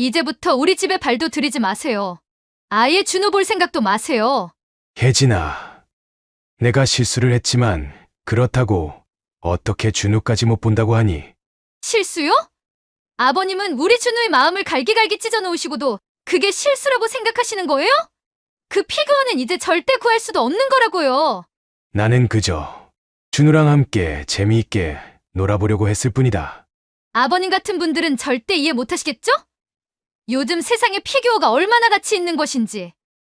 이제부터 우리 집에 발도 들이지 마세요. 아예 준우 볼 생각도 마세요. 혜진아, 내가 실수를 했지만 그렇다고 어떻게 준우까지 못 본다고 하니? 실수요? 아버님은 우리 준우의 마음을 갈기갈기 찢어 놓으시고도 그게 실수라고 생각하시는 거예요? 그 피규어는 이제 절대 구할 수도 없는 거라고요. 나는 그저 준우랑 함께 재미있게 놀아보려고 했을 뿐이다. 아버님 같은 분들은 절대 이해 못 하시겠죠? 요즘 세상에 피규어가 얼마나 가치 있는 것인지.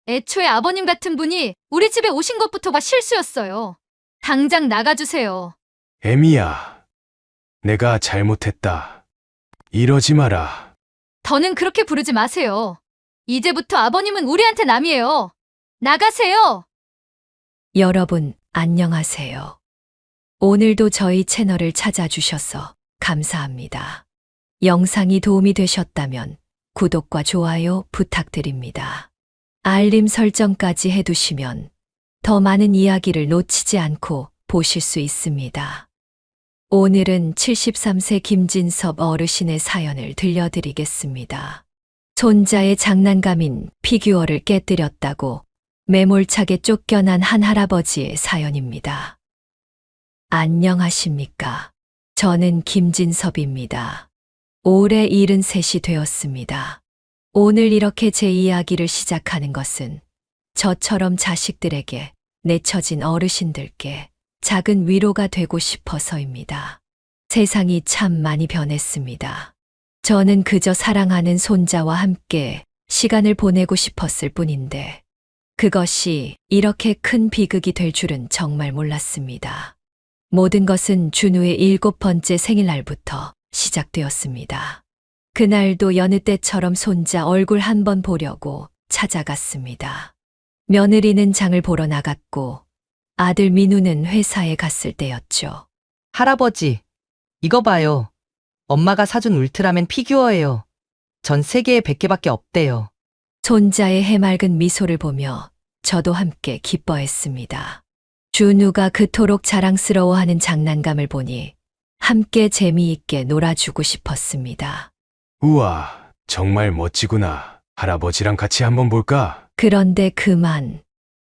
애초에 아버님 같은 분이 우리 집에 오신 것부터가 실수였어요. 당장 나가주세요. 애미야, 내가 잘못했다. 이러지 마라. 더는 그렇게 부르지 마세요. 이제부터 아버님은 우리한테 남이에요. 나가세요. 여러분, 안녕하세요. 오늘도 저희 채널을 찾아주셔서 감사합니다. 영상이 도움이 되셨다면 구독과 좋아요 부탁드립니다. 알림 설정까지 해두시면 더 많은 이야기를 놓치지 않고 보실 수 있습니다. 오늘은 73세 김진섭 어르신의 사연을 들려드리겠습니다. 손자의 장난감인 피규어를 깨뜨렸다고 매몰차게 쫓겨난 한 할아버지의 사연입니다. 안녕하십니까? 저는 김진섭입니다. 올해 73이 되었습니다. 오늘 이렇게 제 이야기를 시작하는 것은 저처럼 자식들에게 내처진 어르신들께 작은 위로가 되고 싶어서입니다. 세상이 참 많이 변했습니다. 저는 그저 사랑하는 손자와 함께 시간을 보내고 싶었을 뿐인데 그것이 이렇게 큰 비극이 될 줄은 정말 몰랐습니다. 모든 것은 준우의 7번째 생일날부터 시작되었습니다. 그날도 여느 때처럼 손자 얼굴 한번 보려고 찾아갔습니다. 며느리는 장을 보러 나갔고 아들 민우는 회사에 갔을 때였죠. 할아버지, 이거 봐요. 엄마가 사준 울트라맨 피규어예요. 전 세계에 100개밖에 없대요. 손자의 해맑은 미소를 보며 저도 함께 기뻐했습니다. 준우가 그토록 자랑스러워하는 장난감을 보니 함께 재미있게 놀아주고 싶었습니다. 우와, 정말 멋지구나. 할아버지랑 같이 한번 볼까? 그런데 그만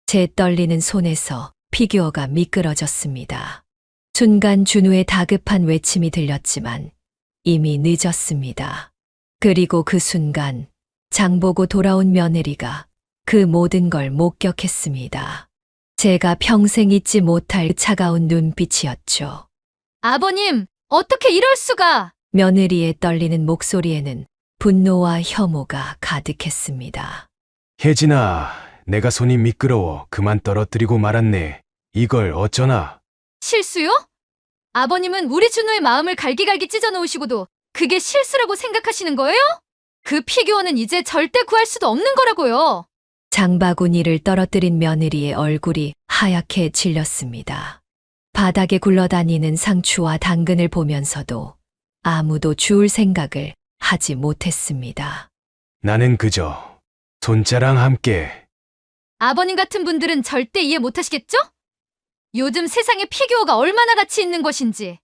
제 떨리는 손에서 피규어가 미끄러졌습니다. 순간 준우의 다급한 외침이 들렸지만 이미 늦었습니다. 그리고 그 순간 장보고 돌아온 며느리가 그 모든 걸 목격했습니다. 제가 평생 잊지 못할 차가운 눈빛이었죠. 아버님, 어떻게 이럴 수가? 며느리의 떨리는 목소리에는 분노와 혐오가 가득했습니다. 혜진아, 내가 손이 미끄러워 그만 떨어뜨리고 말았네. 이걸 어쩌나? 실수요? 아버님은 우리 준우의 마음을 갈기갈기 찢어 놓으시고도 그게 실수라고 생각하시는 거예요? 그 피규어는 이제 절대 구할 수도 없는 거라고요. 장바구니를 떨어뜨린 며느리의 얼굴이 하얗게 질렸습니다. 바닥에 굴러다니는 상추와 당근을 보면서도 아무도 주울 생각을 하지 못했습니다. 나는 그저 손자랑 함께. 아버님 같은 분들은 절대 이해 못 하시겠죠? 요즘 세상에 피규어가 얼마나 가치 있는 것인지.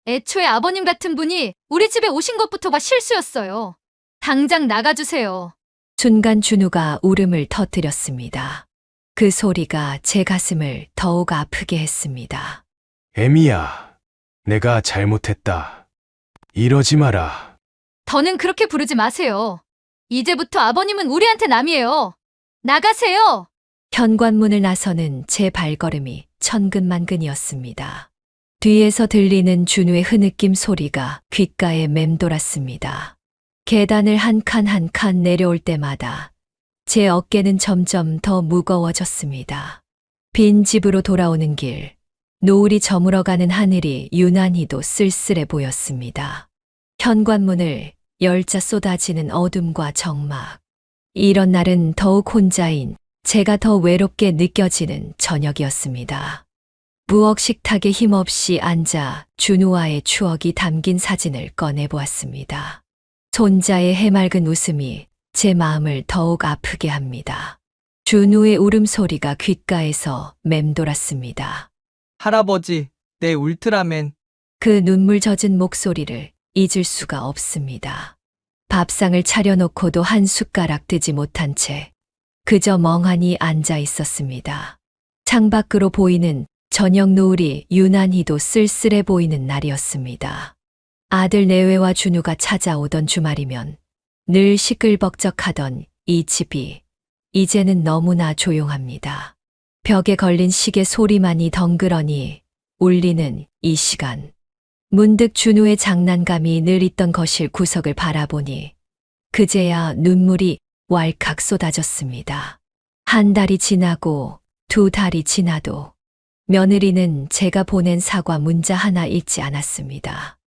애초에 아버님 같은 분이 우리 집에 오신 것부터가 실수였어요. 당장 나가주세요. 순간 준우가 울음을 터뜨렸습니다. 그 소리가 제 가슴을 더욱 아프게 했습니다. 애미야, 내가 잘못했다. 이러지 마라. 더는 그렇게 부르지 마세요. 이제부터 아버님은 우리한테 남이에요. 나가세요. 현관문을 나서는 제 발걸음이 천근만근이었습니다. 뒤에서 들리는 준우의 흐느낌 소리가 귓가에 맴돌았습니다. 계단을 한 칸 한 칸 내려올 때마다 제 어깨는 점점 더 무거워졌습니다. 빈 집으로 돌아오는 길, 노을이 저물어가는 하늘이 유난히도 쓸쓸해 보였습니다. 현관문을 열자 쏟아지는 어둠과 적막. 이런 날은 더욱 혼자인 제가 더 외롭게 느껴지는 저녁이었습니다. 부엌 식탁에 힘없이 앉아 준우와의 추억이 담긴 사진을 꺼내보았습니다. 손자의 해맑은 웃음이 제 마음을 더욱 아프게 합니다. 준우의 울음소리가 귓가에서 맴돌았습니다. 할아버지, 내 울트라맨. 그 눈물 젖은 목소리를 잊을 수가 없습니다. 밥상을 차려놓고도 한 숟가락 뜨지 못한 채 그저 멍하니 앉아 있었습니다. 창밖으로 보이는 저녁 노을이 유난히도 쓸쓸해 보이는 날이었습니다. 아들 내외와 준우가 찾아오던 주말이면 늘 시끌벅적하던 이 집이 이제는 너무나 조용합니다. 벽에 걸린 시계 소리만이 덩그러니 울리는 이 시간. 문득 준우의 장난감이 늘 있던 거실 구석을 바라보니 그제야 눈물이 왈칵 쏟아졌습니다. 한 달이 지나고 두 달이 지나도 며느리는 제가 보낸 사과 문자 하나 읽지 않았습니다.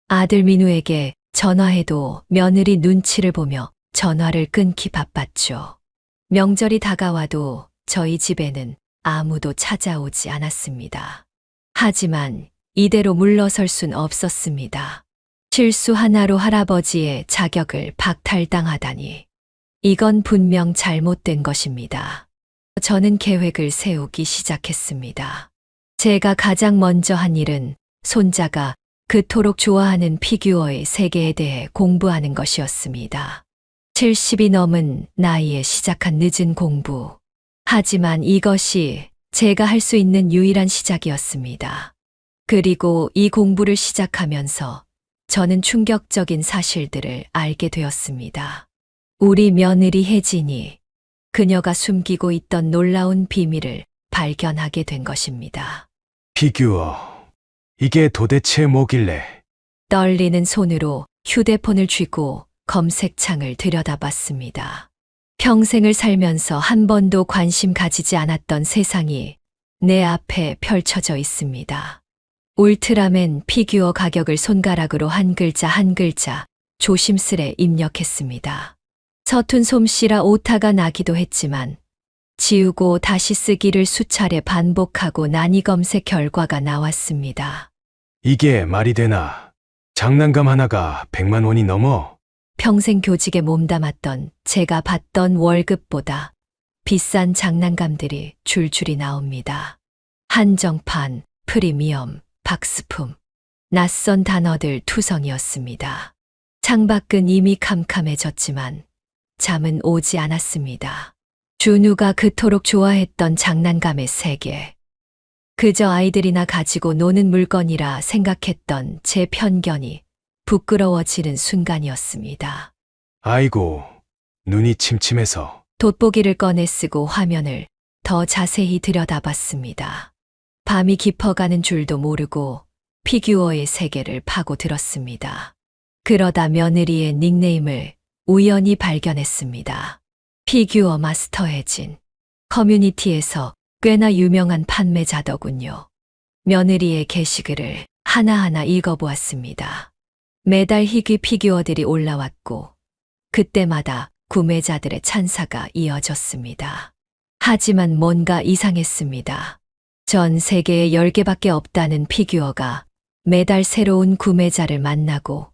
아들 민우에게 전화해도 며느리 눈치를 보며 전화를 끊기 바빴죠. 명절이 다가와도 저희 집에는 아무도 찾아오지 않았습니다. 하지만 이대로 물러설 순 없었습니다. 실수 하나로 할아버지의 자격을 박탈당하다니. 이건 분명 잘못된 것입니다. 저는 계획을 세우기 시작했습니다. 제가 가장 먼저 한 일은 손자가 그토록 좋아하는 피규어의 세계에 대해 공부하는 것이었습니다. 70이 넘은 나이에 시작한 늦은 공부. 하지만 이것이 제가 할 수 있는 유일한 시작이었습니다. 그리고 이 공부를 시작하면서 저는 충격적인 사실들을 알게 되었습니다. 우리 며느리 혜진이 그녀가 숨기고 있던 놀라운 비밀을 발견하게 된 것입니다. 피규어. 이게 도대체 뭐길래? 떨리는 손으로 휴대폰을 쥐고 검색창을 들여다봤습니다. 평생을 살면서 한 번도 관심 가지지 않았던 세상이 내 앞에 펼쳐져 있습니다. 울트라맨 피규어 가격을 손가락으로 한 글자 한 글자 조심스레 입력했습니다. 서툰 솜씨라 오타가 나기도 했지만 지우고 다시 쓰기를 수차례 반복하고 나니 검색 결과가 나왔습니다. 이게 말이 되나? 장난감 하나가 100만 원이 넘어? 평생 교직에 몸담았던 제가 받던 월급보다 비싼 장난감들이 줄줄이 나옵니다. 한정판, 프리미엄, 박스품, 낯선 단어들 투성이었습니다. 창밖은 이미 캄캄해졌지만 잠은 오지 않았습니다. 준우가 그토록 좋아했던 장난감의 세계. 그저 아이들이나 가지고 노는 물건이라 생각했던 제 편견이 부끄러워지는 순간이었습니다. 아이고, 눈이 침침해서. 돋보기를 꺼내 쓰고 화면을 더 자세히 들여다봤습니다. 밤이 깊어가는 줄도 모르고 피규어의 세계를 파고들었습니다. 그러다 며느리의 닉네임을 우연히 발견했습니다. 피규어 마스터 혜진. 커뮤니티에서 꽤나 유명한 판매자더군요. 며느리의 게시글을 하나하나 읽어보았습니다. 매달 희귀 피규어들이 올라왔고 그때마다 구매자들의 찬사가 이어졌습니다. 하지만 뭔가 이상했습니다. 전 세계에 10개밖에 없다는 피규어가 매달 새로운 구매자를 만나고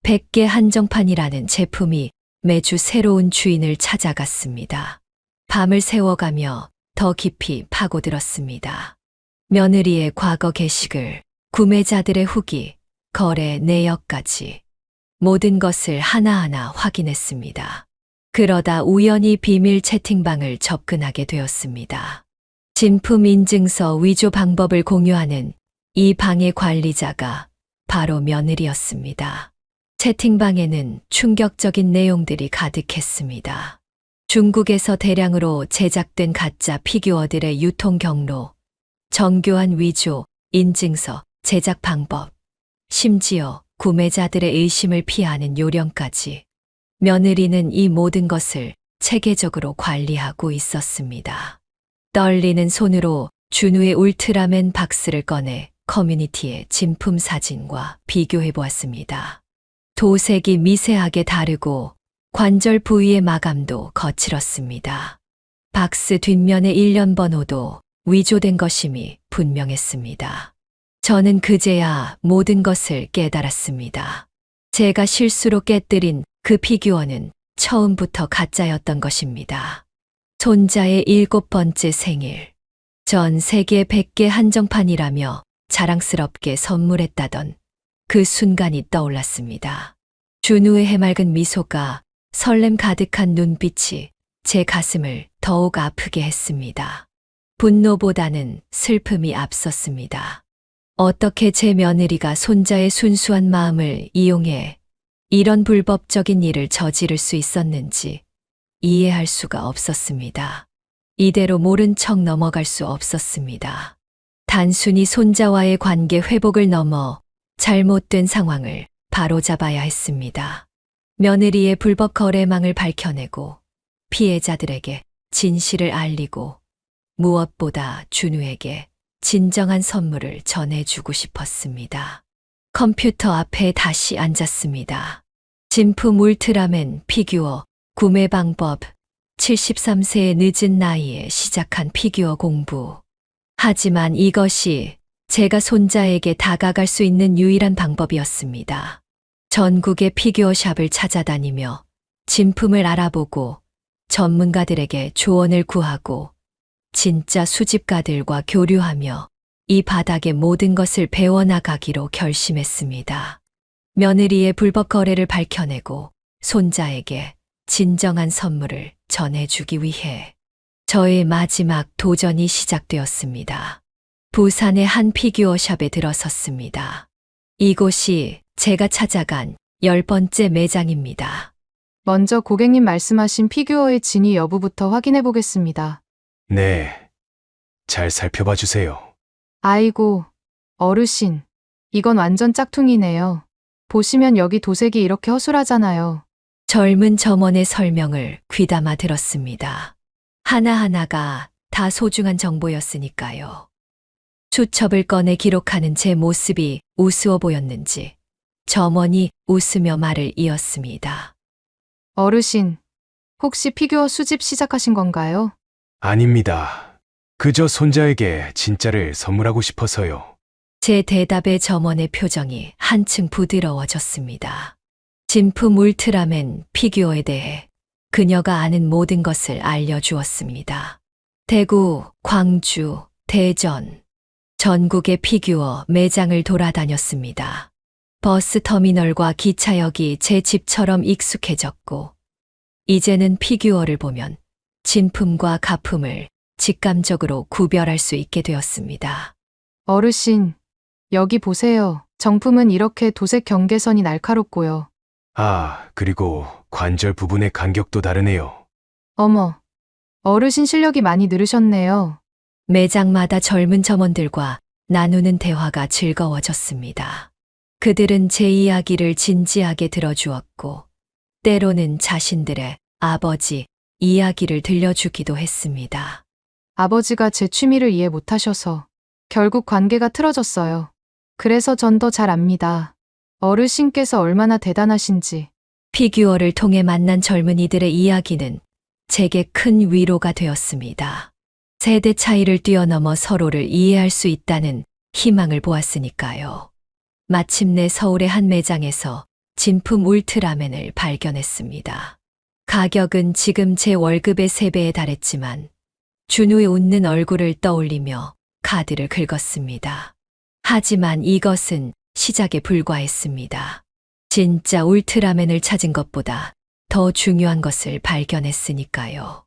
100개 한정판이라는 제품이 매주 새로운 주인을 찾아갔습니다. 밤을 새워가며 더 깊이 파고들었습니다. 며느리의 과거 게시글, 구매자들의 후기, 거래 내역까지 모든 것을 하나하나 확인했습니다. 그러다 우연히 비밀 채팅방을 접근하게 되었습니다. 진품 인증서 위조 방법을 공유하는 이 방의 관리자가 바로 며느리였습니다. 채팅방에는 충격적인 내용들이 가득했습니다. 중국에서 대량으로 제작된 가짜 피규어들의 유통 경로, 정교한 위조, 인증서, 제작 방법, 심지어 구매자들의 의심을 피하는 요령까지 며느리는 이 모든 것을 체계적으로 관리하고 있었습니다. 떨리는 손으로 준우의 울트라맨 박스를 꺼내 커뮤니티의 진품 사진과 비교해 보았습니다. 도색이 미세하게 다르고 관절 부위의 마감도 거칠었습니다. 박스 뒷면의 일련 번호도 위조된 것임이 분명했습니다. 저는 그제야 모든 것을 깨달았습니다. 제가 실수로 깨뜨린 그 피규어는 처음부터 가짜였던 것입니다. 손자의 7번째 생일. 전 세계 100개 한정판이라며 자랑스럽게 선물했다던 그 순간이 떠올랐습니다. 준우의 해맑은 미소가 설렘 가득한 눈빛이 제 가슴을 더욱 아프게 했습니다. 분노보다는 슬픔이 앞섰습니다. 어떻게 제 며느리가 손자의 순수한 마음을 이용해 이런 불법적인 일을 저지를 수 있었는지 이해할 수가 없었습니다. 이대로 모른 척 넘어갈 수 없었습니다. 단순히 손자와의 관계 회복을 넘어 잘못된 상황을 바로잡아야 했습니다. 며느리의 불법 거래망을 밝혀내고 피해자들에게 진실을 알리고 무엇보다 준우에게 진정한 선물을 전해주고 싶었습니다. 컴퓨터 앞에 다시 앉았습니다. 진품 울트라맨 피규어 구매 방법 73세의 늦은 나이에 시작한 피규어 공부. 하지만 이것이 제가 손자에게 다가갈 수 있는 유일한 방법이었습니다. 전국의 피규어샵을 찾아다니며 진품을 알아보고 전문가들에게 조언을 구하고 진짜 수집가들과 교류하며 이 바닥의 모든 것을 배워나가기로 결심했습니다. 며느리의 불법 거래를 밝혀내고 손자에게 진정한 선물을 전해주기 위해 저의 마지막 도전이 시작되었습니다. 부산의 한 피규어샵에 들어섰습니다. 이곳이 제가 찾아간 10번째 매장입니다. 먼저 고객님 말씀하신 피규어의 진위 여부부터 확인해 보겠습니다. 네. 잘 살펴봐 주세요. 아이고, 어르신. 이건 완전 짝퉁이네요. 보시면 여기 도색이 이렇게 허술하잖아요. 젊은 점원의 설명을 귀담아 들었습니다. 하나하나가 다 소중한 정보였으니까요. 수첩을 꺼내 기록하는 제 모습이 우스워 보였는지 점원이 웃으며 말을 이었습니다. 어르신, 혹시 피규어 수집 시작하신 건가요? 아닙니다. 그저 손자에게 진짜를 선물하고 싶어서요. 제 대답에 점원의 표정이 한층 부드러워졌습니다. 진품 울트라맨 피규어에 대해 그녀가 아는 모든 것을 알려주었습니다. 대구, 광주, 대전, 전국의 피규어 매장을 돌아다녔습니다. 버스 터미널과 기차역이 제 집처럼 익숙해졌고, 이제는 피규어를 보면 진품과 가품을 직감적으로 구별할 수 있게 되었습니다. 어르신, 여기 보세요. 정품은 이렇게 도색 경계선이 날카롭고요. 아, 그리고 관절 부분의 간격도 다르네요. 어머, 어르신 실력이 많이 늘으셨네요. 매장마다 젊은 점원들과 나누는 대화가 즐거워졌습니다. 그들은 제 이야기를 진지하게 들어주었고, 때로는 자신들의 아버지 이야기를 들려주기도 했습니다. 아버지가 제 취미를 이해 못하셔서 결국 관계가 틀어졌어요. 그래서 전 더 잘 압니다. 어르신께서 얼마나 대단하신지. 피규어를 통해 만난 젊은이들의 이야기는 제게 큰 위로가 되었습니다. 세대 차이를 뛰어넘어 서로를 이해할 수 있다는 희망을 보았으니까요. 마침내 서울의 한 매장에서 진품 울트라맨을 발견했습니다. 가격은 지금 제 월급의 3배에 달했지만 준우의 웃는 얼굴을 떠올리며 카드를 긁었습니다. 하지만 이것은 시작에 불과했습니다. 진짜 울트라맨을 찾은 것보다 더 중요한 것을 발견했으니까요.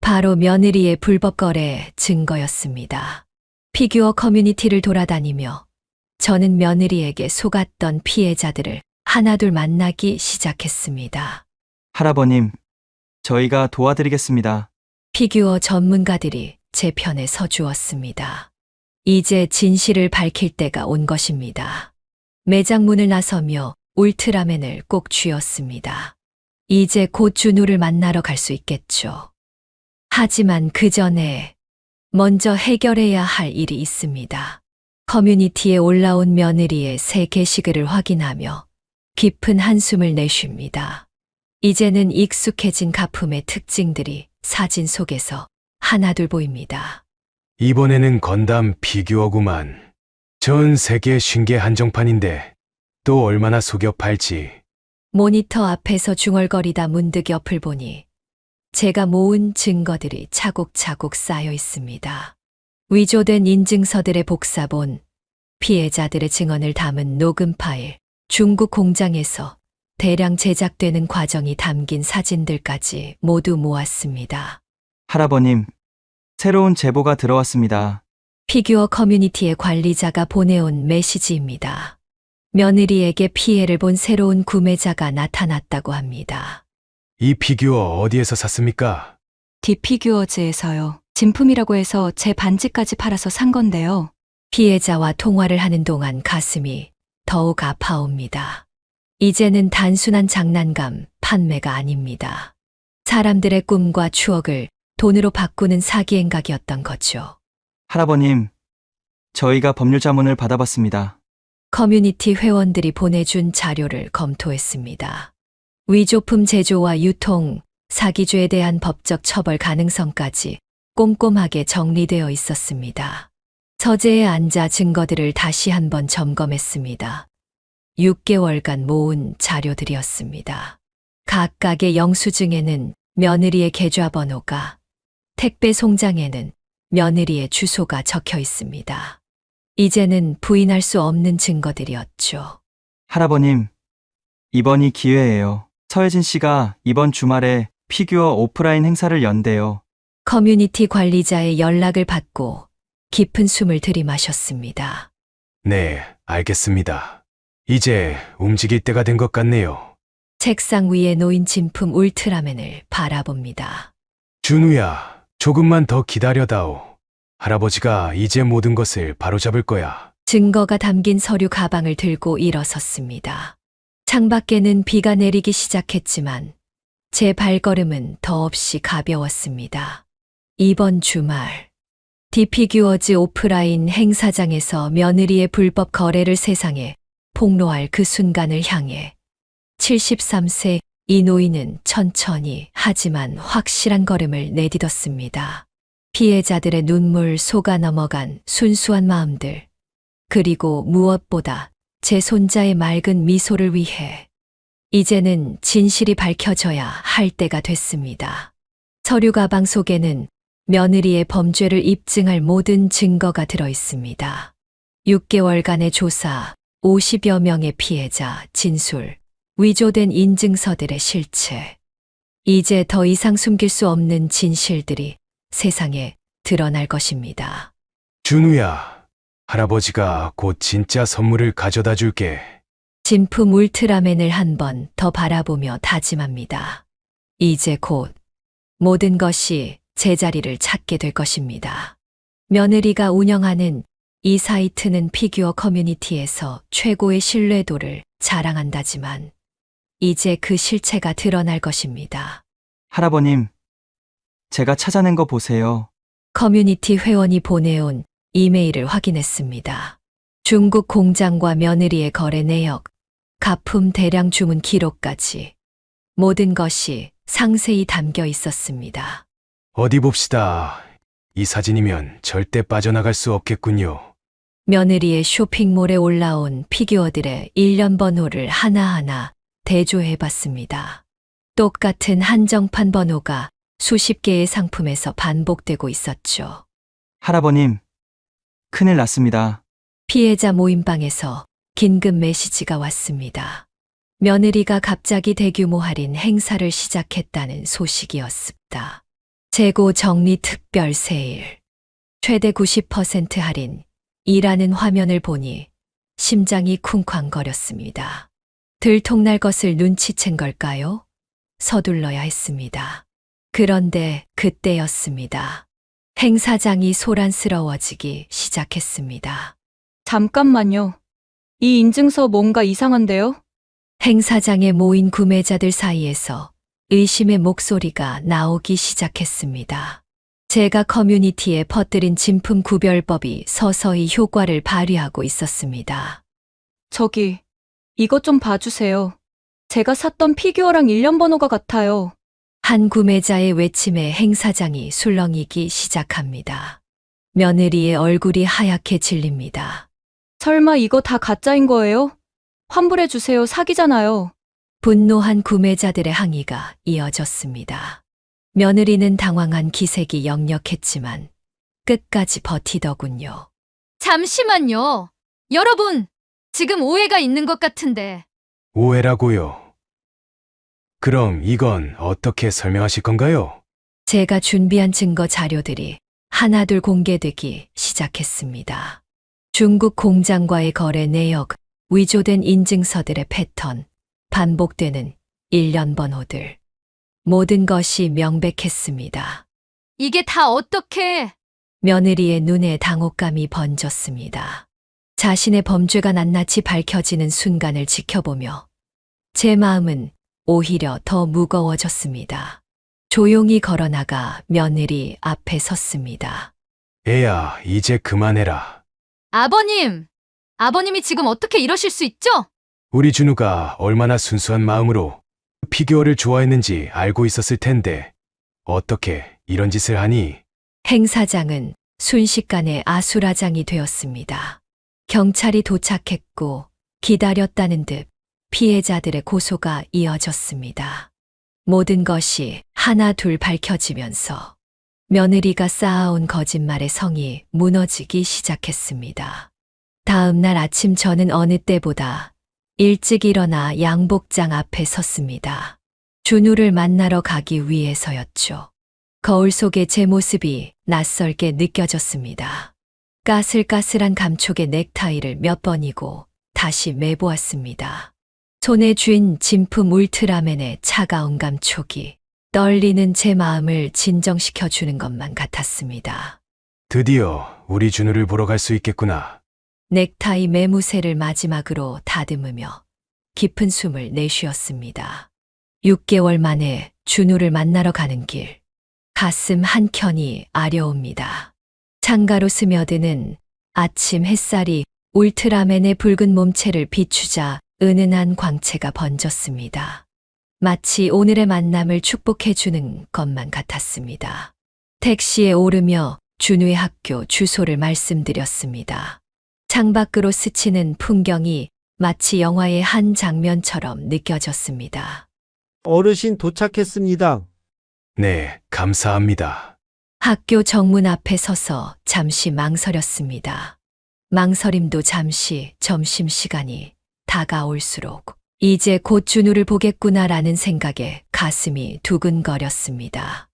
바로 며느리의 불법 거래 증거였습니다. 피규어 커뮤니티를 돌아다니며 저는 며느리에게 속았던 피해자들을 하나둘 만나기 시작했습니다. 할아버님, 저희가 도와드리겠습니다. 피규어 전문가들이 제 편에 서주었습니다. 이제 진실을 밝힐 때가 온 것입니다. 매장 문을 나서며 울트라맨을 꼭 쥐었습니다. 이제 곧 준우를 만나러 갈 수 있겠죠. 하지만 그 전에 먼저 해결해야 할 일이 있습니다. 커뮤니티에 올라온 며느리의 새 게시글을 확인하며 깊은 한숨을 내쉽니다. 이제는 익숙해진 가품의 특징들이 사진 속에서 하나둘 보입니다. 이번에는 건담 피규어구만. 전 세계 신기 한정판인데 또 얼마나 속여 팔지. 모니터 앞에서 중얼거리다 문득 옆을 보니 제가 모은 증거들이 차곡차곡 쌓여 있습니다. 위조된 인증서들의 복사본, 피해자들의 증언을 담은 녹음 파일, 중국 공장에서 대량 제작되는 과정이 담긴 사진들까지 모두 모았습니다. 할아버님, 새로운 제보가 들어왔습니다. 피규어 커뮤니티의 관리자가 보내온 메시지입니다. 며느리에게 피해를 본 새로운 구매자가 나타났다고 합니다. 이 피규어 어디에서 샀습니까? 디피규어즈에서요. 진품이라고 해서 제 반지까지 팔아서 산 건데요. 피해자와 통화를 하는 동안 가슴이 더욱 아파옵니다. 이제는 단순한 장난감, 판매가 아닙니다. 사람들의 꿈과 추억을 돈으로 바꾸는 사기 행각이었던 거죠. 할아버님, 저희가 법률 자문을 받아봤습니다. 커뮤니티 회원들이 보내준 자료를 검토했습니다. 위조품 제조와 유통, 사기죄에 대한 법적 처벌 가능성까지 꼼꼼하게 정리되어 있었습니다. 서재에 앉아 증거들을 다시 한번 점검했습니다. 6개월간 모은 자료들이었습니다. 각각의 영수증에는 며느리의 계좌번호가, 택배 송장에는 며느리의 주소가 적혀 있습니다. 이제는 부인할 수 없는 증거들이었죠. 할아버님, 이번이 기회예요. 서혜진 씨가 이번 주말에 피규어 오프라인 행사를 연대요. 커뮤니티 관리자의 연락을 받고 깊은 숨을 들이마셨습니다. 네, 알겠습니다. 이제 움직일 때가 된 것 같네요. 책상 위에 놓인 진품 울트라맨을 바라봅니다. 준우야, 조금만 더 기다려다오. 할아버지가 이제 모든 것을 바로잡을 거야. 증거가 담긴 서류 가방을 들고 일어섰습니다. 창밖에는 비가 내리기 시작했지만 제 발걸음은 더없이 가벼웠습니다. 이번 주말 디피규어즈 오프라인 행사장에서 며느리의 불법 거래를 세상에 폭로할 그 순간을 향해 73세 이 노인은 천천히 하지만 확실한 걸음을 내딛었습니다. 피해자들의 눈물 속아 넘어간 순수한 마음들, 그리고 무엇보다 제 손자의 맑은 미소를 위해 이제는 진실이 밝혀져야 할 때가 됐습니다. 서류 가방 속에는 며느리의 범죄를 입증할 모든 증거가 들어 있습니다. 6개월간의 조사, 50여 명의 피해자 진술, 위조된 인증서들의 실체. 이제 더 이상 숨길 수 없는 진실들이 세상에 드러날 것입니다. 준우야, 할아버지가 곧 진짜 선물을 가져다 줄게. 진품 울트라맨을 한 번 더 바라보며 다짐합니다. 이제 곧 모든 것이 제자리를 찾게 될 것입니다. 며느리가 운영하는 이 사이트는 피규어 커뮤니티에서 최고의 신뢰도를 자랑한다지만 이제 그 실체가 드러날 것입니다. 할아버님, 제가 찾아낸 거 보세요. 커뮤니티 회원이 보내온 이메일을 확인했습니다. 중국 공장과 며느리의 거래 내역, 가품 대량 주문 기록까지 모든 것이 상세히 담겨 있었습니다. 어디 봅시다. 이 사진이면 절대 빠져나갈 수 없겠군요. 며느리의 쇼핑몰에 올라온 피규어들의 일련 번호를 하나하나 대조해봤습니다. 똑같은 한정판 번호가 수십 개의 상품에서 반복되고 있었죠. 할아버님, 큰일 났습니다. 피해자 모임방에서 긴급 메시지가 왔습니다. 며느리가 갑자기 대규모 할인 행사를 시작했다는 소식이었습니다. 재고 정리 특별 세일, 최대 90% 할인, 이라는 화면을 보니 심장이 쿵쾅거렸습니다. 들통날 것을 눈치챈 걸까요? 서둘러야 했습니다. 그런데 그때였습니다. 행사장이 소란스러워지기 시작했습니다. 잠깐만요. 이 인증서 뭔가 이상한데요? 행사장에 모인 구매자들 사이에서 의심의 목소리가 나오기 시작했습니다. 제가 커뮤니티에 퍼뜨린 진품 구별법이 서서히 효과를 발휘하고 있었습니다. 저기, 이것 좀 봐주세요. 제가 샀던 피규어랑 일련 번호가 같아요. 한 구매자의 외침에 행사장이 술렁이기 시작합니다. 며느리의 얼굴이 하얗게 질립니다. 설마 이거 다 가짜인 거예요? 환불해주세요. 사기잖아요. 분노한 구매자들의 항의가 이어졌습니다. 며느리는 당황한 기색이 역력했지만 끝까지 버티더군요. 잠시만요. 여러분, 지금 오해가 있는 것 같은데. 오해라고요. 그럼 이건 어떻게 설명하실 건가요? 제가 준비한 증거 자료들이 하나둘 공개되기 시작했습니다. 중국 공장과의 거래 내역, 위조된 인증서들의 패턴, 반복되는 일련 번호들. 모든 것이 명백했습니다. 이게 다 어떻게? 며느리의 눈에 당혹감이 번졌습니다. 자신의 범죄가 낱낱이 밝혀지는 순간을 지켜보며 제 마음은 오히려 더 무거워졌습니다. 조용히 걸어나가 며느리 앞에 섰습니다. 애야, 이제 그만해라. 아버님! 아버님이 지금 어떻게 이러실 수 있죠? 우리 준우가 얼마나 순수한 마음으로 피규어를 좋아했는지 알고 있었을 텐데 어떻게 이런 짓을 하니? 행사장은 순식간에 아수라장이 되었습니다. 경찰이 도착했고 기다렸다는 듯 피해자들의 고소가 이어졌습니다. 모든 것이 하나 둘 밝혀지면서 며느리가 쌓아온 거짓말의 성이 무너지기 시작했습니다. 다음 날 아침 저는 어느 때보다 일찍 일어나 양복장 앞에 섰습니다. 준우를 만나러 가기 위해서였죠. 거울 속에 제 모습이 낯설게 느껴졌습니다. 까슬까슬한 감촉의 넥타이를 몇 번이고 다시 매보았습니다. 손에 쥔 진품 울트라맨의 차가운 감촉이 떨리는 제 마음을 진정시켜주는 것만 같았습니다. 드디어 우리 준우를 보러 갈 수 있겠구나. 넥타이 매무새를 마지막으로 다듬으며 깊은 숨을 내쉬었습니다. 6개월 만에 준우를 만나러 가는 길. 가슴 한켠이 아려옵니다. 창가로 스며드는 아침 햇살이 울트라맨의 붉은 몸체를 비추자 은은한 광채가 번졌습니다. 마치 오늘의 만남을 축복해주는 것만 같았습니다. 택시에 오르며 준우의 학교 주소를 말씀드렸습니다. 창밖으로 스치는 풍경이 마치 영화의 한 장면처럼 느껴졌습니다. 어르신 도착했습니다. 네, 감사합니다. 학교 정문 앞에 서서 잠시 망설였습니다. 망설임도 잠시 점심시간이 다가올수록 이제 곧 준우를 보겠구나라는 생각에 가슴이 두근거렸습니다.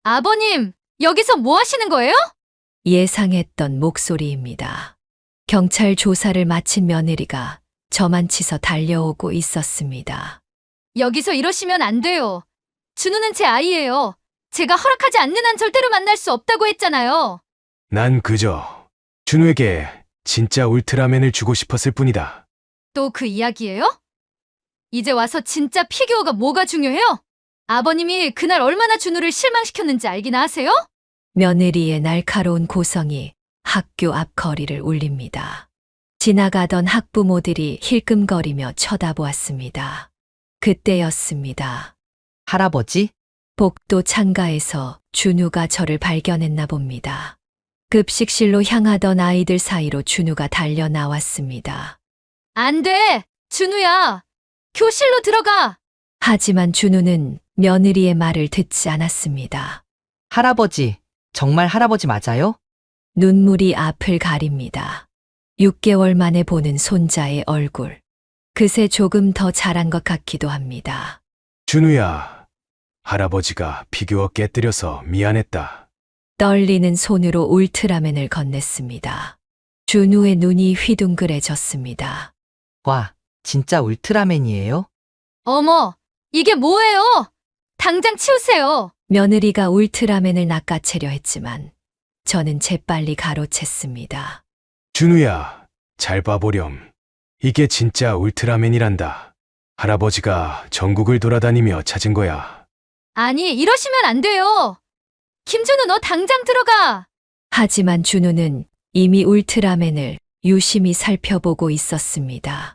아버님! 여기서 뭐 하시는 거예요? 예상했던 목소리입니다. 경찰 조사를 마친 며느리가 저만 치서 달려오고 있었습니다. 여기서 이러시면 안 돼요. 준우는 제 아이예요. 제가 허락하지 않는 한 절대로 만날 수 없다고 했잖아요. 난 그저 준우에게 진짜 울트라맨을 주고 싶었을 뿐이다. 또 그 이야기예요? 이제 와서 진짜 피규어가 뭐가 중요해요? 아버님이 그날 얼마나 준우를 실망시켰는지 알기나 하세요? 며느리의 날카로운 고성이 학교 앞 거리를 울립니다. 지나가던 학부모들이 힐끔거리며 쳐다보았습니다. 그때였습니다. 할아버지? 복도 창가에서 준우가 저를 발견했나 봅니다. 급식실로 향하던 아이들 사이로 준우가 달려 나왔습니다. 안 돼! 준우야! 교실로 들어가! 하지만 준우는 며느리의 말을 듣지 않았습니다. 할아버지, 정말 할아버지 맞아요? 눈물이 앞을 가립니다. 6개월 만에 보는 손자의 얼굴. 그새 조금 더 자란 것 같기도 합니다. 준우야, 할아버지가 피규어 깨뜨려서 미안했다. 떨리는 손으로 울트라맨을 건넸습니다. 준우의 눈이 휘둥그레졌습니다. 와, 진짜 울트라맨이에요? 어머! 이게 뭐예요? 당장 치우세요! 며느리가 울트라맨을 낚아채려 했지만 저는 재빨리 가로챘습니다. 준우야, 잘 봐보렴. 이게 진짜 울트라맨이란다. 할아버지가 전국을 돌아다니며 찾은 거야. 아니, 이러시면 안 돼요! 김준우, 너 당장 들어가! 하지만 준우는 이미 울트라맨을 유심히 살펴보고 있었습니다.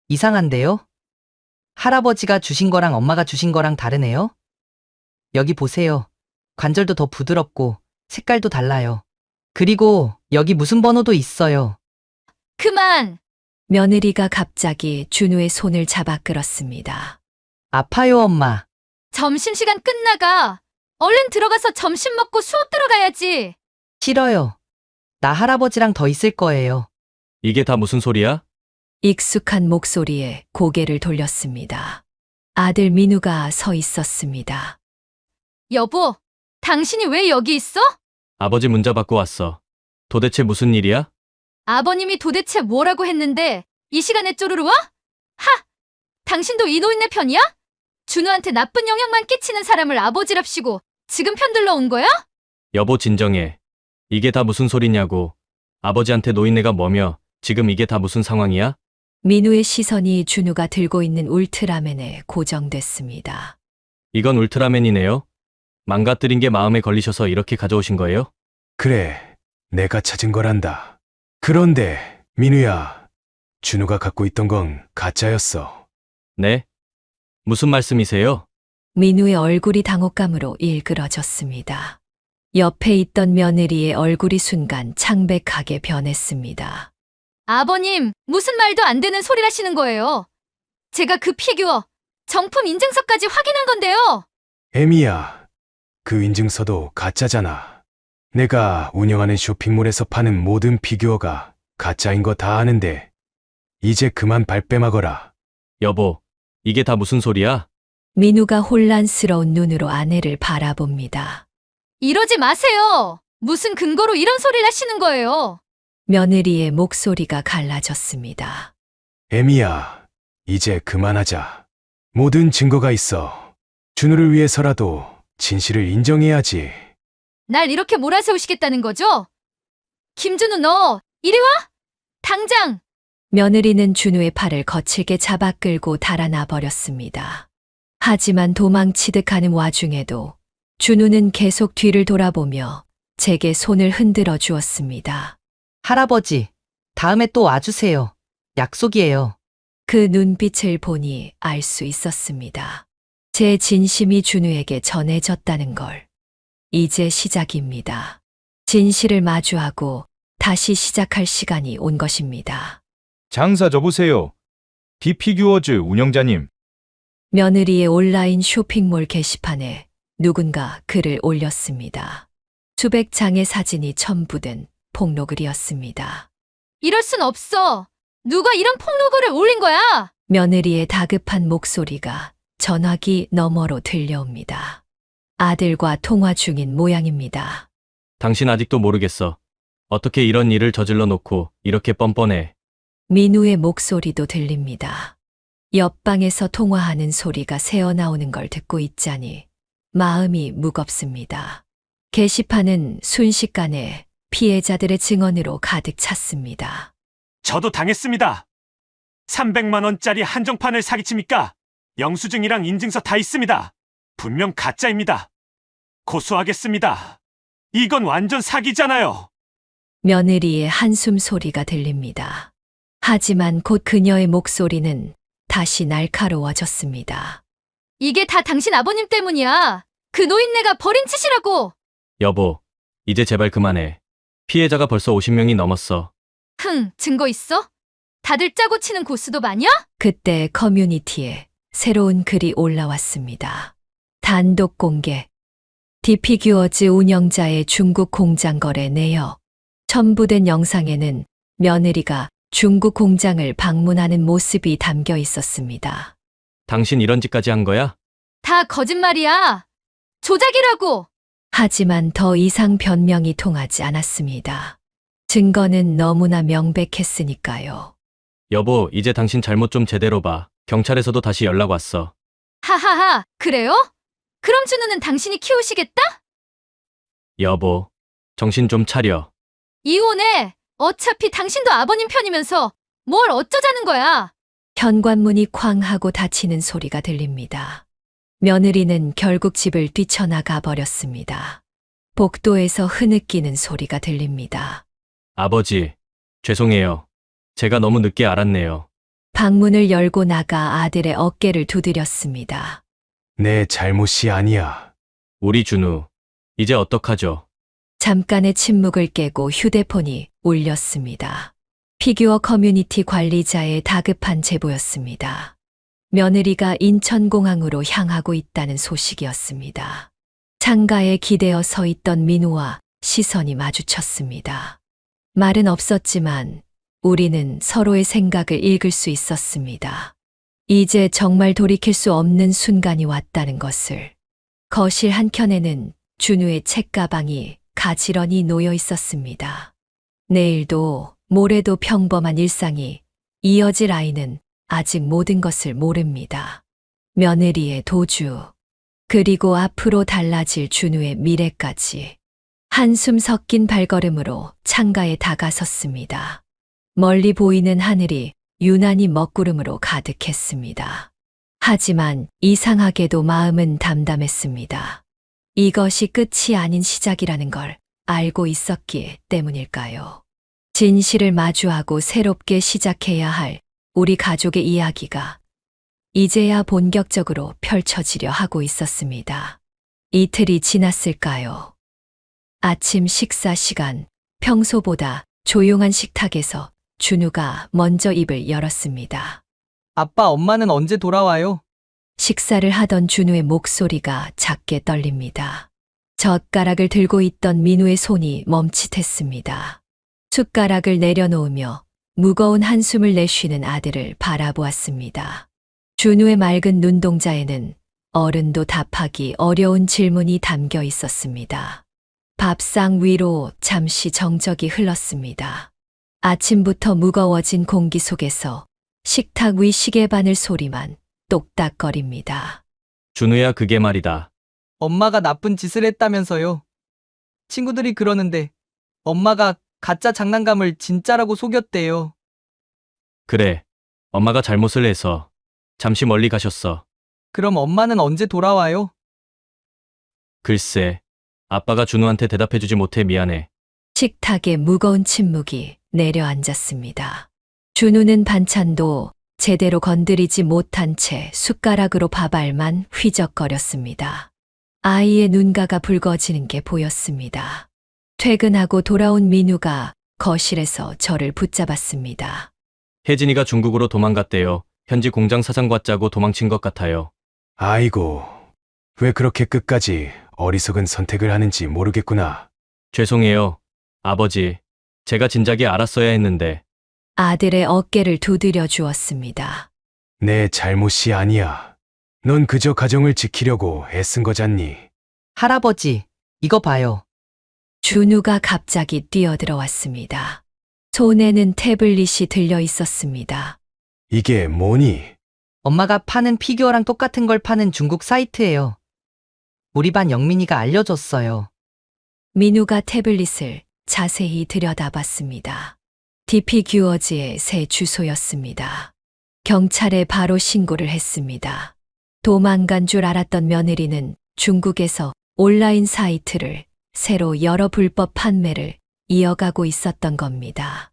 이상한데요? 할아버지가 주신 거랑 엄마가 주신 거랑 다르네요? 여기 보세요. 관절도 더 부드럽고 색깔도 달라요. 그리고 여기 무슨 번호도 있어요. 그만! 며느리가 갑자기 준우의 손을 잡아 끌었습니다. 아파요, 엄마. 점심시간 끝나가! 얼른 들어가서 점심 먹고 수업 들어가야지! 싫어요. 나 할아버지랑 더 있을 거예요. 이게 다 무슨 소리야? 익숙한 목소리에 고개를 돌렸습니다. 아들 민우가 서 있었습니다. 여보, 당신이 왜 여기 있어? 아버지 문자 받고 왔어. 도대체 무슨 일이야? 아버님이 도대체 뭐라고 했는데 이 시간에 쪼르르 와? 하! 당신도 이 노인네 편이야? 준우한테 나쁜 영향만 끼치는 사람을 아버지랍시고 지금 편들러 온 거야? 여보 진정해. 이게 다 무슨 소리냐고. 아버지한테 노인네가 뭐며 지금 이게 다 무슨 상황이야? 민우의 시선이 준우가 들고 있는 울트라맨에 고정됐습니다. 이건 울트라맨이네요. 망가뜨린 게 마음에 걸리셔서 이렇게 가져오신 거예요? 그래, 내가 찾은 거란다. 그런데 민우야, 준우가 갖고 있던 건 가짜였어. 네? 무슨 말씀이세요? 민우의 얼굴이 당혹감으로 일그러졌습니다. 옆에 있던 며느리의 얼굴이 순간 창백하게 변했습니다. 아버님, 무슨 말도 안 되는 소리를 하시는 거예요. 제가 그 피규어, 정품 인증서까지 확인한 건데요. 에미야, 그 인증서도 가짜잖아. 내가 운영하는 쇼핑몰에서 파는 모든 피규어가 가짜인 거 다 아는데 이제 그만 발뺌하거라. 여보, 이게 다 무슨 소리야? 민우가 혼란스러운 눈으로 아내를 바라봅니다. 이러지 마세요. 무슨 근거로 이런 소리를 하시는 거예요. 며느리의 목소리가 갈라졌습니다. 에미야, 이제 그만하자. 모든 증거가 있어. 준우를 위해서라도 진실을 인정해야지. 날 이렇게 몰아세우시겠다는 거죠? 김준우 너 이리 와! 당장! 며느리는 준우의 팔을 거칠게 잡아 끌고 달아나 버렸습니다. 하지만 도망치듯 하는 와중에도 준우는 계속 뒤를 돌아보며 제게 손을 흔들어 주었습니다. 할아버지, 다음에 또 와주세요. 약속이에요. 그 눈빛을 보니 알 수 있었습니다. 제 진심이 준우에게 전해졌다는 걸. 이제 시작입니다. 진실을 마주하고 다시 시작할 시간이 온 것입니다. 장사 접으세요. 디피규어즈 운영자님. 며느리의 온라인 쇼핑몰 게시판에 누군가 글을 올렸습니다. 수백 장의 사진이 첨부된 폭로글이었습니다. 이럴 순 없어. 누가 이런 폭로글을 올린 거야? 며느리의 다급한 목소리가 전화기 너머로 들려옵니다. 아들과 통화 중인 모양입니다. 당신 아직도 모르겠어. 어떻게 이런 일을 저질러 놓고 이렇게 뻔뻔해. 민우의 목소리도 들립니다. 옆방에서 통화하는 소리가 새어나오는 걸 듣고 있자니 마음이 무겁습니다. 게시판은 순식간에 피해자들의 증언으로 가득 찼습니다. 저도 당했습니다. 300만 원짜리 한정판을 사기칩니까? 영수증이랑 인증서 다 있습니다. 분명 가짜입니다. 고소하겠습니다. 이건 완전 사기잖아요. 며느리의 한숨 소리가 들립니다. 하지만 곧 그녀의 목소리는 다시 날카로워졌습니다. 이게 다 당신 아버님 때문이야. 그 노인네가 버린 짓이라고. 여보, 이제 제발 그만해. 피해자가 벌써 50명이 넘었어. 증거 있어? 다들 짜고 치는 고수도 마냐? 그때 커뮤니티에 새로운 글이 올라왔습니다. 단독 공개. 디피규어즈 운영자의 중국 공장 거래 내역. 첨부된 영상에는 며느리가 중국 공장을 방문하는 모습이 담겨 있었습니다. 당신 이런 짓까지 한 거야? 다 거짓말이야. 조작이라고. 하지만 더 이상 변명이 통하지 않았습니다. 증거는 너무나 명백했으니까요. 여보, 이제 당신 잘못 좀 제대로 봐. 경찰에서도 다시 연락 왔어. 하하하, 그래요? 그럼 준우는 당신이 키우시겠다? 여보, 정신 좀 차려. 이혼해. 어차피 당신도 아버님 편이면서 뭘 어쩌자는 거야. 현관문이 쾅 하고 닫히는 소리가 들립니다. 며느리는 결국 집을 뛰쳐나가 버렸습니다. 복도에서 흐느끼는 소리가 들립니다. 아버지, 죄송해요. 제가 너무 늦게 알았네요. 방문을 열고 나가 아들의 어깨를 두드렸습니다. 내 잘못이 아니야. 우리 준우, 이제 어떡하죠? 잠깐의 침묵을 깨고 휴대폰이 울렸습니다. 피규어 커뮤니티 관리자의 다급한 제보였습니다. 며느리가 인천공항으로 향하고 있다는 소식이었습니다. 창가에 기대어 서 있던 민우와 시선이 마주쳤습니다. 말은 없었지만 우리는 서로의 생각을 읽을 수 있었습니다. 이제 정말 돌이킬 수 없는 순간이 왔다는 것을. 거실 한켠에는 준우의 책가방이 가지런히 놓여 있었습니다. 내일도 모레도 평범한 일상이 이어질 아이는 아직 모든 것을 모릅니다. 며느리의 도주, 그리고 앞으로 달라질 준우의 미래까지. 한숨 섞인 발걸음으로 창가에 다가섰습니다. 멀리 보이는 하늘이 유난히 먹구름으로 가득했습니다. 하지만 이상하게도 마음은 담담했습니다. 이것이 끝이 아닌 시작이라는 걸 알고 있었기 때문일까요? 진실을 마주하고 새롭게 시작해야 할 우리 가족의 이야기가 이제야 본격적으로 펼쳐지려 하고 있었습니다. 이틀이 지났을까요? 아침 식사 시간, 평소보다 조용한 식탁에서 준우가 먼저 입을 열었습니다. 아빠, 엄마는 언제 돌아와요? 식사를 하던 준우의 목소리가 작게 떨립니다. 젓가락을 들고 있던 민우의 손이 멈칫했습니다. 숟가락을 내려놓으며 무거운 한숨을 내쉬는 아들을 바라보았습니다. 준우의 맑은 눈동자에는 어른도 답하기 어려운 질문이 담겨 있었습니다. 밥상 위로 잠시 정적이 흘렀습니다. 아침부터 무거워진 공기 속에서 식탁 위 시계바늘 소리만 똑딱거립니다. 준우야, 그게 말이다. 엄마가 나쁜 짓을 했다면서요. 친구들이 그러는데 엄마가 가짜 장난감을 진짜라고 속였대요. 그래, 엄마가 잘못을 해서 잠시 멀리 가셨어. 그럼 엄마는 언제 돌아와요? 글쎄, 아빠가 준우한테 대답해주지 못해 미안해. 식탁에 무거운 침묵이 내려앉았습니다. 준우는 반찬도 제대로 건드리지 못한 채 숟가락으로 밥알만 휘적거렸습니다. 아이의 눈가가 붉어지는 게 보였습니다. 퇴근하고 돌아온 민우가 거실에서 저를 붙잡았습니다. 혜진이가 중국으로 도망갔대요. 현지 공장 사장과 짜고 도망친 것 같아요. 아이고, 왜 그렇게 끝까지 어리석은 선택을 하는지 모르겠구나. 죄송해요, 아버지. 제가 진작에 알았어야 했는데. 아들의 어깨를 두드려 주었습니다. 내 잘못이 아니야. 넌 그저 가정을 지키려고 애쓴 거잖니. 할아버지, 이거 봐요. 준우가 갑자기 뛰어들어왔습니다. 손에는 태블릿이 들려 있었습니다. 이게 뭐니? 엄마가 파는 피규어랑 똑같은 걸 파는 중국 사이트예요. 우리 반 영민이가 알려줬어요. 민우가 태블릿을 자세히 들여다봤습니다. DP규어즈의 새 주소였습니다. 경찰에 바로 신고를 했습니다. 도망간 줄 알았던 며느리는 중국에서 온라인 사이트를 새로 열어 불법 판매를 이어가고 있었던 겁니다.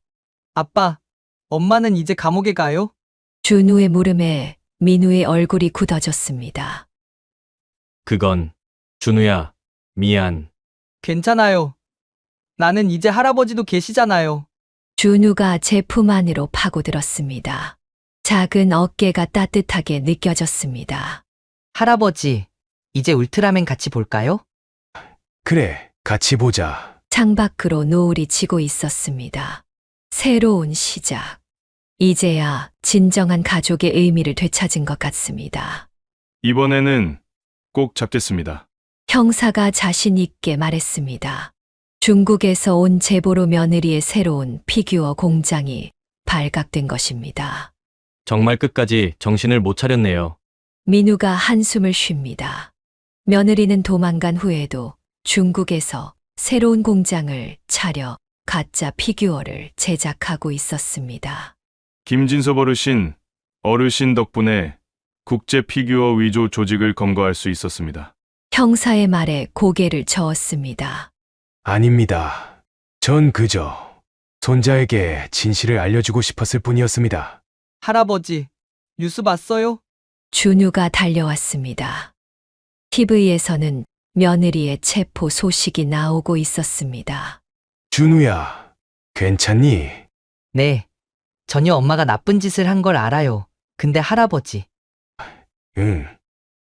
아빠, 엄마는 이제 감옥에 가요? 준우의 물음에 민우의 얼굴이 굳어졌습니다. 그건, 준우야, 미안. 괜찮아요. 나는 이제 할아버지도 계시잖아요. 준우가 제 품 안으로 파고들었습니다. 작은 어깨가 따뜻하게 느껴졌습니다. 할아버지, 이제 울트라맨 같이 볼까요? 그래, 같이 보자. 창밖으로 노을이 지고 있었습니다. 새로운 시작. 이제야 진정한 가족의 의미를 되찾은 것 같습니다. 이번에는 꼭 잡겠습니다. 형사가 자신 있게 말했습니다. 중국에서 온 제보로 며느리의 새로운 피규어 공장이 발각된 것입니다. 정말 끝까지 정신을 못 차렸네요. 민우가 한숨을 쉽니다. 며느리는 도망간 후에도 중국에서 새로운 공장을 차려 가짜 피규어를 제작하고 있었습니다. 김진섭 어르신 덕분에 국제 피규어 위조 조직을 검거할 수 있었습니다. 형사의 말에 고개를 저었습니다. 아닙니다. 전 그저 손자에게 진실을 알려주고 싶었을 뿐이었습니다. 할아버지, 뉴스 봤어요? 준우가 달려왔습니다. TV에서는 며느리의 체포 소식이 나오고 있었습니다. 준우야, 괜찮니? 네. 전혀 엄마가 나쁜 짓을 한 걸 알아요. 근데 할아버지, 응.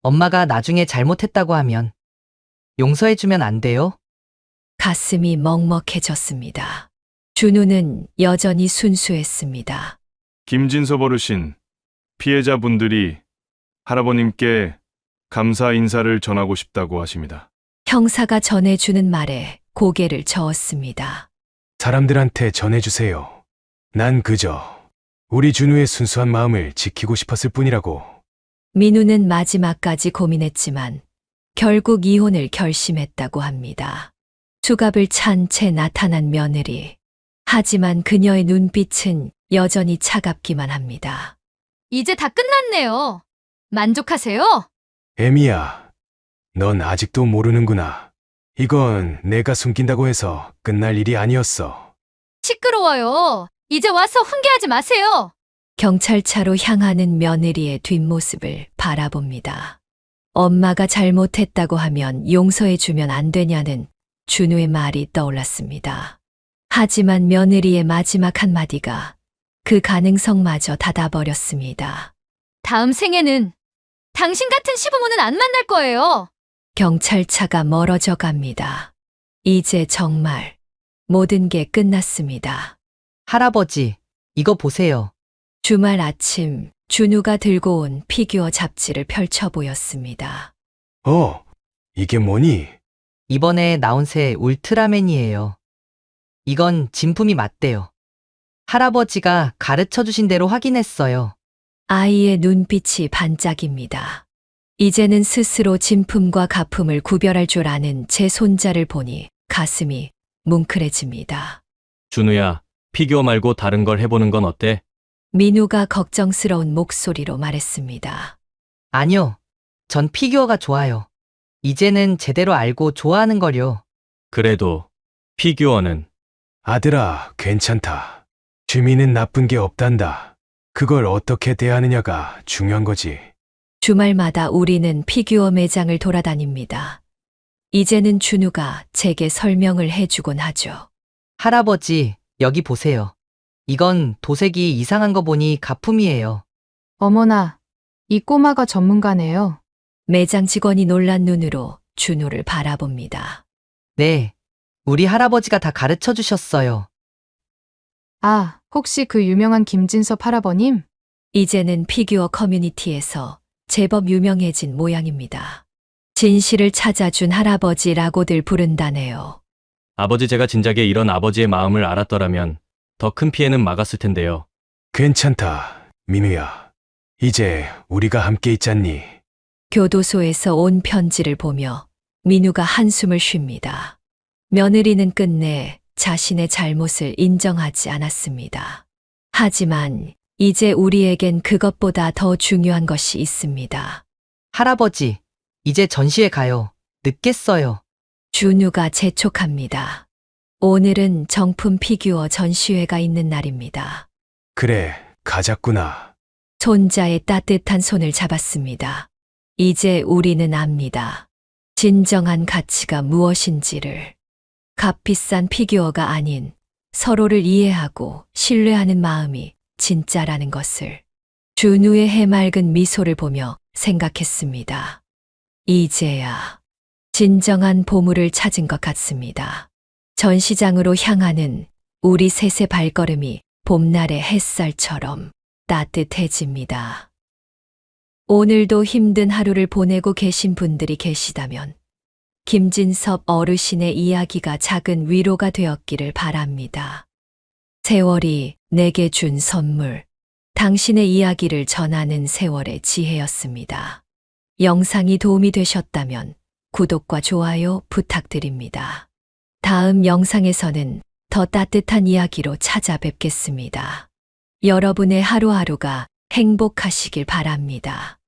엄마가 나중에 잘못했다고 하면 용서해주면 안 돼요? 가슴이 먹먹해졌습니다. 준우는 여전히 순수했습니다. 김진섭 어르신, 피해자분들이 할아버님께 감사 인사를 전하고 싶다고 하십니다. 형사가 전해주는 말에 고개를 저었습니다. 사람들한테 전해주세요. 난 그저 우리 준우의 순수한 마음을 지키고 싶었을 뿐이라고. 민우는 마지막까지 고민했지만 결국 이혼을 결심했다고 합니다. 수갑을 찬 채 나타난 며느리. 하지만 그녀의 눈빛은 여전히 차갑기만 합니다. 이제 다 끝났네요. 만족하세요? 에미야, 넌 아직도 모르는구나. 이건 내가 숨긴다고 해서 끝날 일이 아니었어. 시끄러워요. 이제 와서 훈계하지 마세요. 경찰차로 향하는 며느리의 뒷모습을 바라봅니다. 엄마가 잘못했다고 하면 용서해주면 안 되냐는 준우의 말이 떠올랐습니다. 하지만 며느리의 마지막 한마디가 그 가능성마저 닫아버렸습니다. 다음 생에는 당신 같은 시부모는 안 만날 거예요. 경찰차가 멀어져 갑니다. 이제 정말 모든 게 끝났습니다. 할아버지, 이거 보세요. 주말 아침 준우가 들고 온 피규어 잡지를 펼쳐 보였습니다. 이게 뭐니? 이번에 나온 새 울트라맨이에요. 이건 진품이 맞대요. 할아버지가 가르쳐 주신 대로 확인했어요. 아이의 눈빛이 반짝입니다. 이제는 스스로 진품과 가품을 구별할 줄 아는 제 손자를 보니 가슴이 뭉클해집니다. 준우야, 피규어 말고 다른 걸 해보는 건 어때? 민우가 걱정스러운 목소리로 말했습니다. 아니요. 전 피규어가 좋아요. 이제는 제대로 알고 좋아하는 거요. 그래도 피규어는 아들아, 괜찮다. 취미는 나쁜 게 없단다. 그걸 어떻게 대하느냐가 중요한 거지. 주말마다 우리는 피규어 매장을 돌아다닙니다. 이제는 준우가 제게 설명을 해주곤 하죠. 할아버지, 여기 보세요. 이건 도색이 이상한 거 보니 가품이에요. 어머나, 이 꼬마가 전문가네요. 매장 직원이 놀란 눈으로 준우를 바라봅니다. 네. 우리 할아버지가 다 가르쳐 주셨어요. 아, 혹시 그 유명한 김진섭 할아버님? 이제는 피규어 커뮤니티에서 제법 유명해진 모양입니다. 진실을 찾아준 할아버지라고들 부른다네요. 아버지 제가 진작에 이런 아버지의 마음을 알았더라면 더 큰 피해는 막았을 텐데요. 괜찮다, 민우야. 이제 우리가 함께 있잖니. 교도소에서 온 편지를 보며 민우가 한숨을 쉽니다. 며느리는 끝내 자신의 잘못을 인정하지 않았습니다. 하지만 이제 우리에겐 그것보다 더 중요한 것이 있습니다. 할아버지, 이제 전시회 가요. 늦겠어요. 준우가 재촉합니다. 오늘은 정품 피규어 전시회가 있는 날입니다. 그래, 가자꾸나. 손자의 따뜻한 손을 잡았습니다. 이제 우리는 압니다. 진정한 가치가 무엇인지를. 값비싼 피규어가 아닌 서로를 이해하고 신뢰하는 마음이 진짜라는 것을. 준우의 해맑은 미소를 보며 생각했습니다. 이제야 진정한 보물을 찾은 것 같습니다. 전시장으로 향하는 우리 셋의 발걸음이 봄날의 햇살처럼 따뜻해집니다. 오늘도 힘든 하루를 보내고 계신 분들이 계시다면 김진섭 어르신의 이야기가 작은 위로가 되었기를 바랍니다. 세월이 내게 준 선물, 당신의 이야기를 전하는 세월의 지혜였습니다. 영상이 도움이 되셨다면 구독과 좋아요 부탁드립니다. 다음 영상에서는 더 따뜻한 이야기로 찾아뵙겠습니다. 여러분의 하루하루가 행복하시길 바랍니다.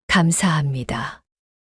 감사합니다.